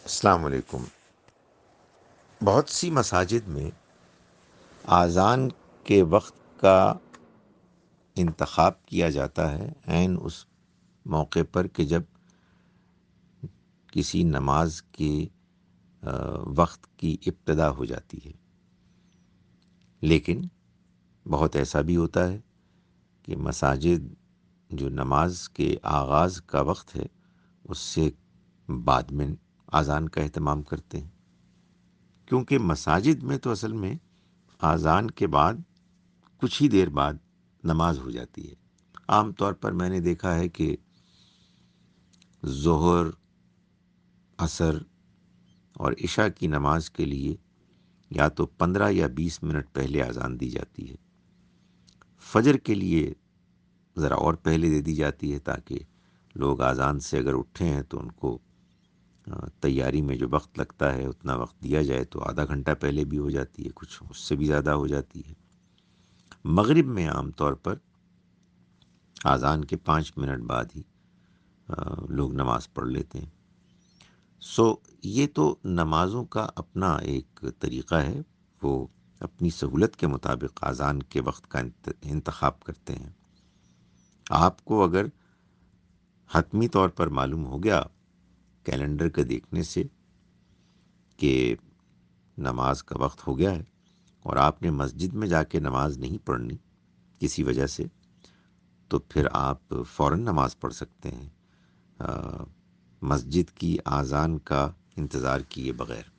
السلام علیکم۔ بہت سی مساجد میں اذان کے وقت کا انتخاب کیا جاتا ہے عین اس موقع پر کہ جب کسی نماز کے وقت کی ابتدا ہو جاتی ہے، لیکن بہت ایسا بھی ہوتا ہے کہ مساجد جو نماز کے آغاز کا وقت ہے اس سے بعد میں اذان کا اہتمام کرتے ہیں، کیونکہ مساجد میں تو اصل میں اذان کے بعد کچھ ہی دیر بعد نماز ہو جاتی ہے۔ عام طور پر میں نے دیکھا ہے کہ ظہر، عصر اور عشاء کی نماز کے لیے یا تو 15 یا 20 منٹ پہلے اذان دی جاتی ہے۔ فجر کے لیے ذرا اور پہلے دے دی جاتی ہے تاکہ لوگ اذان سے اگر اٹھے ہیں تو ان کو تیاری میں جو وقت لگتا ہے اتنا وقت دیا جائے، تو آدھا گھنٹہ پہلے بھی ہو جاتی ہے، کچھ اس سے بھی زیادہ ہو جاتی ہے۔ مغرب میں عام طور پر اذان کے 5 منٹ بعد ہی لوگ نماز پڑھ لیتے ہیں۔ یہ تو نمازوں کا اپنا ایک طریقہ ہے، وہ اپنی سہولت کے مطابق اذان کے وقت کا انتخاب کرتے ہیں۔ آپ کو اگر حتمی طور پر معلوم ہو گیا کیلنڈر کے دیکھنے سے کہ نماز کا وقت ہو گیا ہے اور آپ نے مسجد میں جا کے نماز نہیں پڑھنی کسی وجہ سے، تو پھر آپ فوراً نماز پڑھ سکتے ہیں مسجد کی اذان کا انتظار کیے بغیر۔